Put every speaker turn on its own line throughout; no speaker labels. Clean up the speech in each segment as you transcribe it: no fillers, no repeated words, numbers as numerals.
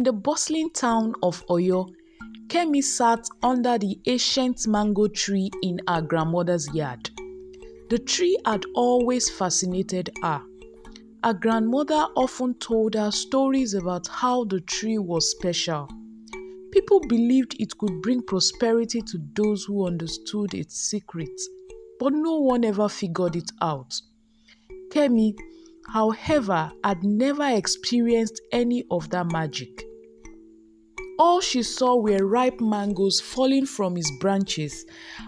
In the bustling town of Oyo, Kemi sat under the ancient mango tree in her grandmother's yard. The tree had always fascinated her. Her grandmother often told her stories about how the tree was special. People believed it could bring prosperity to those who understood its secrets, but no one ever figured it out. Kemi, however, had never experienced any of that magic. All she saw were ripe mangoes falling from its branches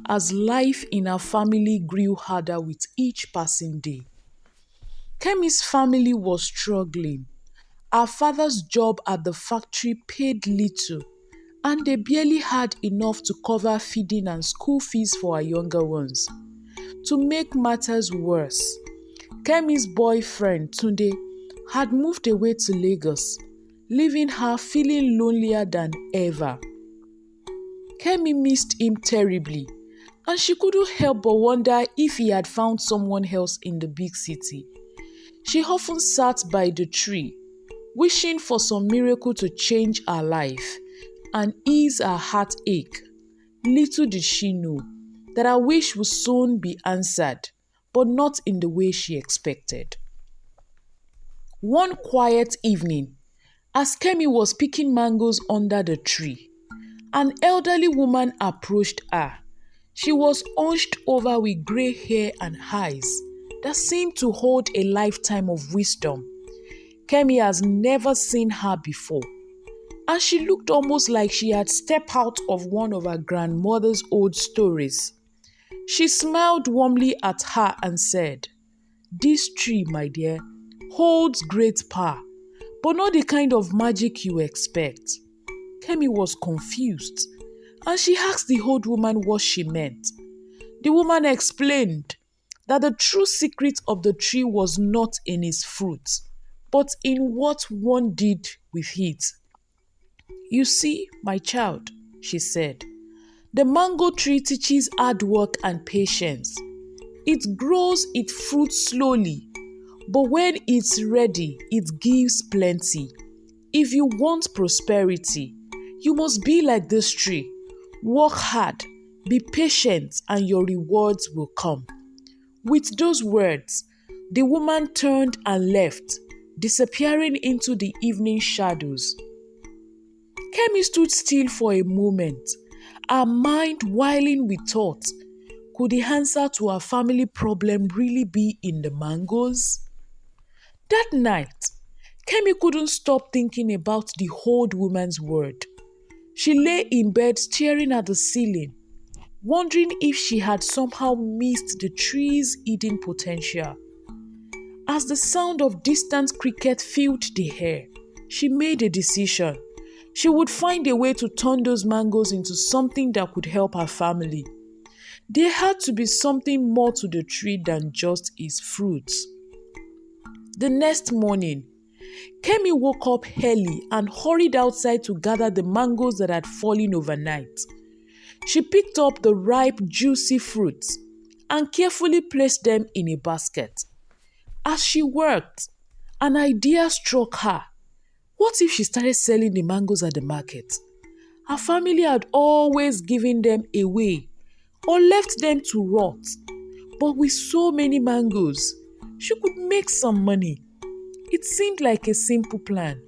as life in her family grew harder with each passing day. Kemi's family was struggling. Her father's job at the factory paid little, and they barely had enough to cover feeding and school fees for her younger ones. To make matters worse, Kemi's boyfriend, Tunde, had moved away to Lagos, leaving her feeling lonelier than ever. Kemi missed him terribly, and she couldn't help but wonder if he had found someone else in the big city. She often sat by the tree, wishing for some miracle to change her life and ease her heartache. Little did she know that her wish would soon be answered, but not in the way she expected. One quiet evening, as Kemi was picking mangoes under the tree, an elderly woman approached her. She was hunched over with grey hair and eyes that seemed to hold a lifetime of wisdom. Kemi has never seen her before, and she looked almost like she had stepped out of one of her grandmother's old stories. She smiled warmly at her and said, "This tree, my dear, holds great power, but not the kind of magic you expect." Kemi was confused, and she asked the old woman what she meant. The woman explained that the true secret of the tree was not in its fruit, but in what one did with it. "You see, my child," she said, "the mango tree teaches hard work and patience. It grows its fruit slowly, but when it's ready, it gives plenty. If you want prosperity, you must be like this tree. Work hard, be patient, and your rewards will come." With those words, the woman turned and left, disappearing into the evening shadows. Kemi stood still for a moment, her mind whirling with thought. Could the answer to her family problem really be in the mangoes? That night, Kemi couldn't stop thinking about the old woman's word. She lay in bed staring at the ceiling, wondering if she had somehow missed the tree's hidden potential. As the sound of distant cricket filled the air, she made a decision. She would find a way to turn those mangoes into something that could help her family. There had to be something more to the tree than just its fruits. The next morning, Kemi woke up early and hurried outside to gather the mangoes that had fallen overnight. She picked up the ripe, juicy fruits and carefully placed them in a basket. As she worked, an idea struck her. What if she started selling the mangoes at the market? Her family had always given them away or left them to rot. But with so many mangoes, she could make some money. It seemed like a simple plan,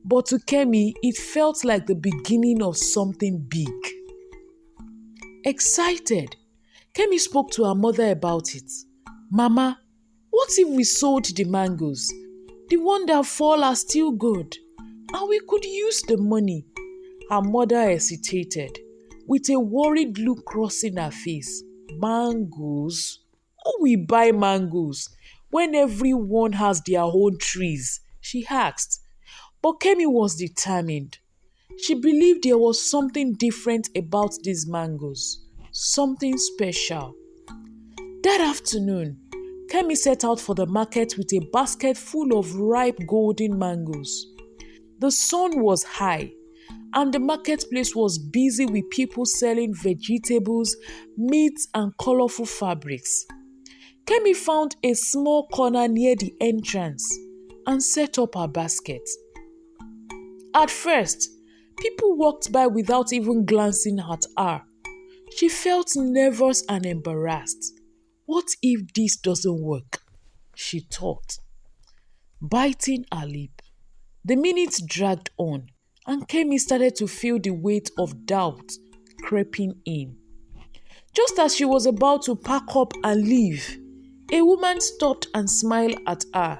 but to Kemi, it felt like the beginning of something big. Excited, Kemi spoke to her mother about it. "Mama, what if we sold the mangoes? The ones that fall are still good, and we could use the money." Her mother hesitated, with a worried look crossing her face. "Mangoes? Who will buy mangoes when everyone has their own trees?" she asked. But Kemi was determined. She believed there was something different about these mangoes, something special. That afternoon, Kemi set out for the market with a basket full of ripe golden mangoes. The sun was high, and the marketplace was busy with people selling vegetables, meats, and colorful fabrics. Kemi found a small corner near the entrance and set up her basket. At first, people walked by without even glancing at her. She felt nervous and embarrassed. What if this doesn't work? She thought, biting her lip. The minutes dragged on, and Kemi started to feel the weight of doubt creeping in. Just as she was about to pack up and leave, a woman stopped and smiled at her.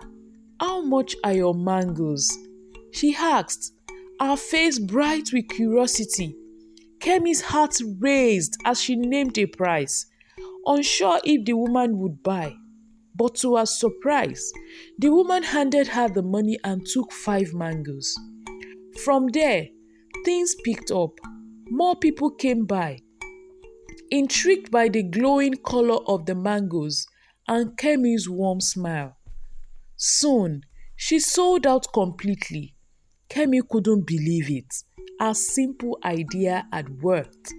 "How much are your mangoes?" she asked, her face bright with curiosity. Kemi's heart raced as she named a price, unsure if the woman would buy. But to her surprise, the woman handed her the money and took 5 mangoes. From there, things picked up. More people came by, intrigued by the glowing color of the mangoes and Kemi's warm smile. Soon, she sold out completely. Kemi couldn't believe it. Her simple idea had worked.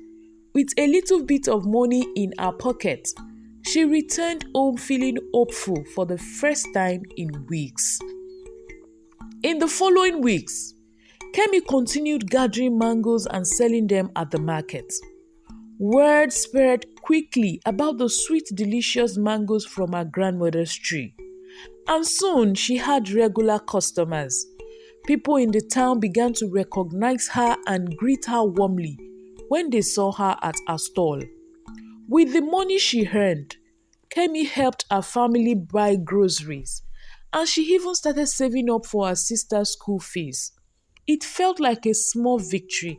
With a little bit of money in her pocket, she returned home feeling hopeful for the first time in weeks. In the following weeks, Kemi continued gathering mangoes and selling them at the market. Word spread quickly about the sweet, delicious mangoes from her grandmother's tree. And soon she had regular customers. People in the town began to recognize her and greet her warmly when they saw her at her stall. With the money she earned, Kemi helped her family buy groceries, and she even started saving up for her sister's school fees. It felt like a small victory,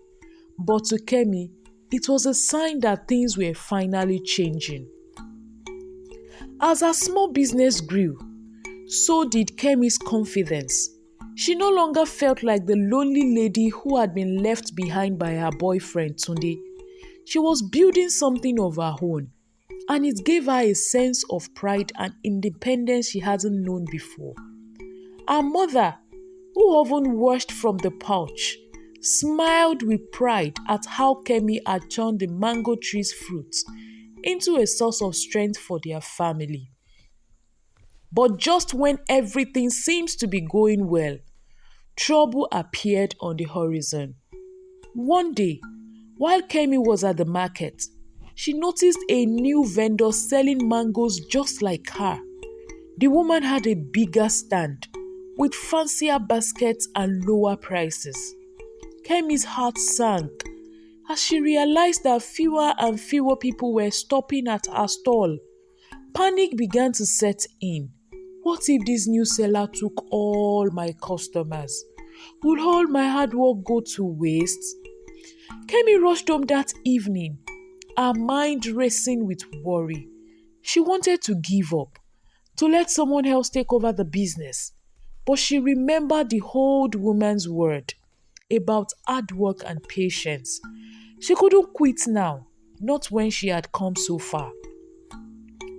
but to Kemi, it was a sign that things were finally changing. As her small business grew, so did Kemi's confidence. She no longer felt like the lonely lady who had been left behind by her boyfriend Tunde. She was building something of her own, and it gave her a sense of pride and independence she hadn't known before. Her mother, who often watched from the pouch, smiled with pride at how Kemi had turned the mango tree's fruits into a source of strength for their family. But just when everything seems to be going well, trouble appeared on the horizon. One day, while Kemi was at the market, she noticed a new vendor selling mangoes just like her. The woman had a bigger stand with fancier baskets and lower prices. Kemi's heart sank as she realized that fewer and fewer people were stopping at her stall. Panic began to set in. What if this new seller took all my customers? Would all my hard work go to waste? Kemi rushed home that evening, her mind racing with worry. She wanted to give up, to let someone else take over the business. But she remembered the old woman's word about hard work and patience. She couldn't quit now, not when she had come so far.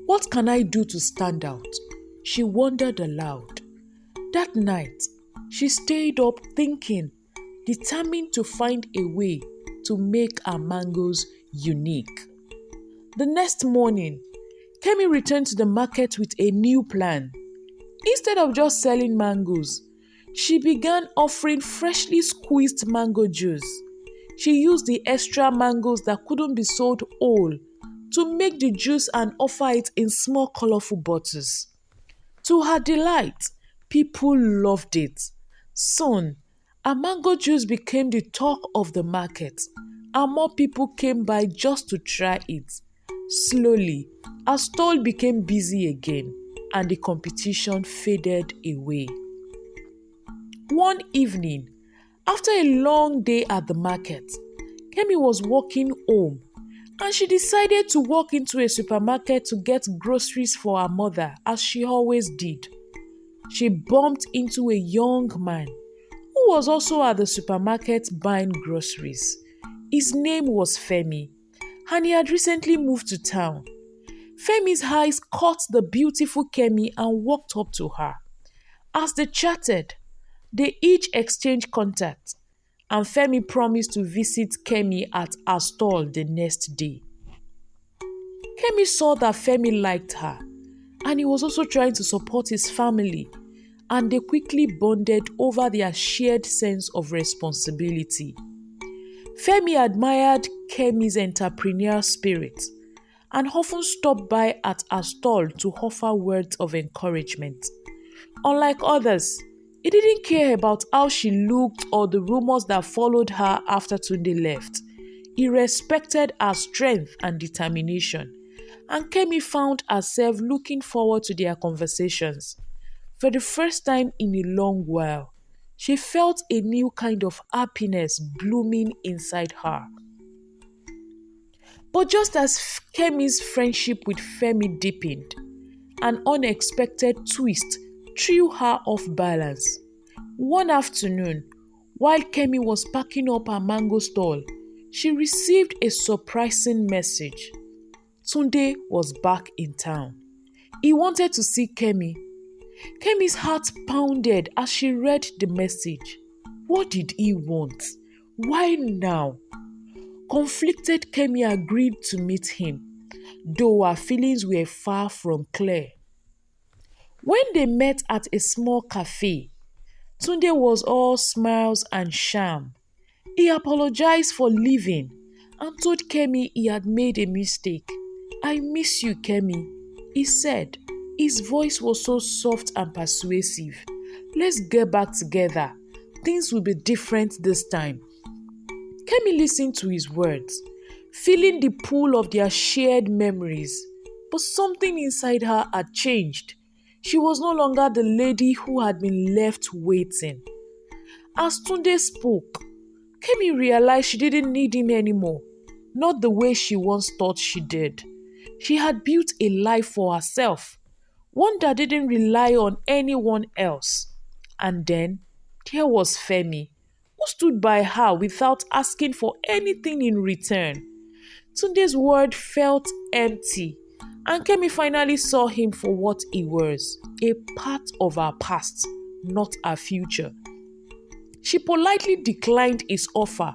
What can I do to stand out? She wondered aloud. That night, she stayed up thinking, determined to find a way to make her mangoes unique. The next morning, Kemi returned to the market with a new plan. Instead of just selling mangoes, she began offering freshly squeezed mango juice. She used the extra mangoes that couldn't be sold whole to make the juice and offer it in small colorful bottles. To her delight, people loved it. Soon, her mango juice became the talk of the market, and more people came by just to try it. Slowly, her stall became busy again, and the competition faded away. One evening, after a long day at the market, Kemi was walking home, and she decided to walk into a supermarket to get groceries for her mother, as she always did. She bumped into a young man who was also at the supermarket buying groceries. His name was Femi, and he had recently moved to town. Femi's eyes caught the beautiful Kemi and walked up to her. As they chatted, they each exchanged contact, and Femi promised to visit Kemi at her stall the next day. Kemi saw that Femi liked her, and he was also trying to support his family, and they quickly bonded over their shared sense of responsibility. Femi admired Kemi's entrepreneurial spirit and often stopped by at her stall to offer words of encouragement. Unlike others, he didn't care about how she looked or the rumors that followed her after Tunde left. He respected her strength and determination, and Kemi found herself looking forward to their conversations. For the first time in a long while, she felt a new kind of happiness blooming inside her. But just as Kemi's friendship with Femi deepened, an unexpected twist threw her off balance. One afternoon, while Kemi was packing up her mango stall, she received a surprising message. Tunde was back in town. He wanted to see Kemi. Kemi's heart pounded as she read the message. What did he want? Why now? Conflicted, Kemi agreed to meet him, though her feelings were far from clear. When they met at a small cafe, Tunde was all smiles and charm. He apologized for leaving and told Kemi he had made a mistake. "I miss you, Kemi," he said. His voice was so soft and persuasive. "Let's get back together. Things will be different this time." Kemi listened to his words, feeling the pull of their shared memories. But something inside her had changed. She was no longer the lady who had been left waiting. As Tunde spoke, Kemi realized she didn't need him anymore, not the way she once thought she did. She had built a life for herself, one that didn't rely on anyone else. And then there was Femi, who stood by her without asking for anything in return. Tunde's world felt empty, and Kemi finally saw him for what he was, a part of her past, not her future. She politely declined his offer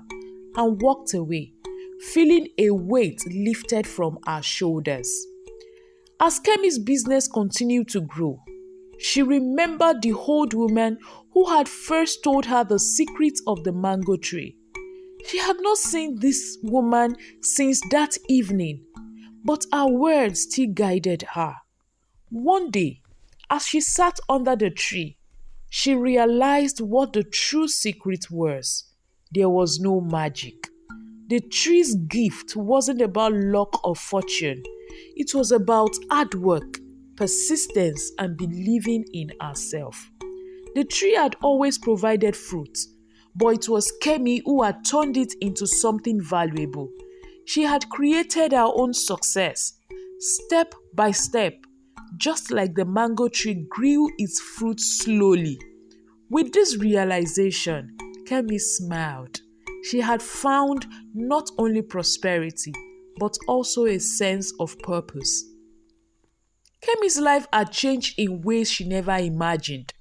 and walked away, feeling a weight lifted from her shoulders. As Kemi's business continued to grow, she remembered the old woman who had first told her the secret of the mango tree. She had not seen this woman since that evening, but her words still guided her. One day, as she sat under the tree, she realized what the true secret was. There was no magic. The tree's gift wasn't about luck or fortune. It was about hard work, persistence, and believing in herself. The tree had always provided fruit, but it was Kemi who had turned it into something valuable. She had created her own success, step by step, just like the mango tree grew its fruit slowly. With this realization, Kemi smiled. She had found not only prosperity, but also a sense of purpose. Kemi's life had changed in ways she never imagined.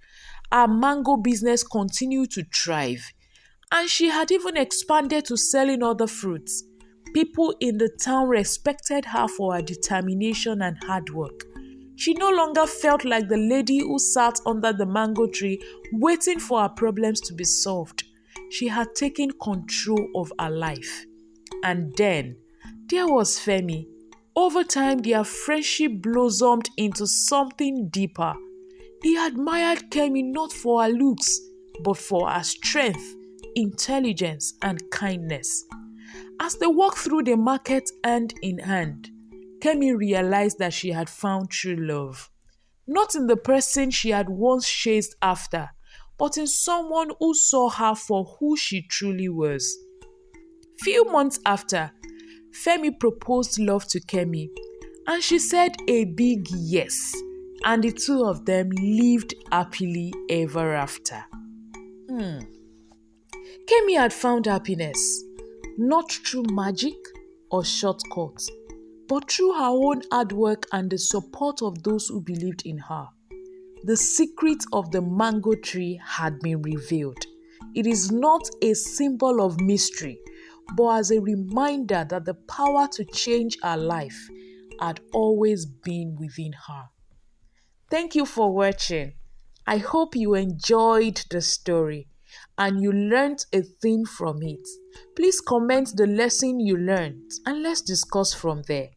Her mango business continued to thrive, and she had even expanded to selling other fruits. People in the town respected her for her determination and hard work. She no longer felt like the lady who sat under the mango tree waiting for her problems to be solved. She had taken control of her life. And then there was Femi. Over time, their friendship blossomed into something deeper. He admired Kemi not for her looks, but for her strength, intelligence, and kindness. As they walked through the market hand in hand, Kemi realized that she had found true love. Not in the person she had once chased after, but in someone who saw her for who she truly was. Few months after, Femi proposed love to Kemi, and she said a big yes, and the two of them lived happily ever after. Kemi had found happiness, not through magic or shortcuts, but through her own hard work and the support of those who believed in her. The secret of the mango tree had been revealed. It is not a symbol of mystery, but as a reminder that the power to change her life had always been within her. Thank you for watching. I hope you enjoyed the story and you learned a thing from it. Please comment the lesson you learned and let's discuss from there.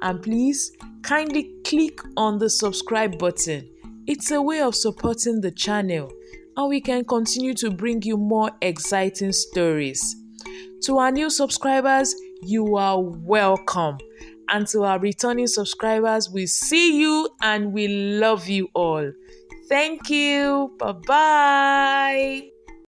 And please kindly click on the subscribe button. It's a way of supporting the channel and we can continue to bring you more exciting stories. To our new subscribers, you are welcome. And to our returning subscribers, we see you and we love you all. Thank you. Bye-bye.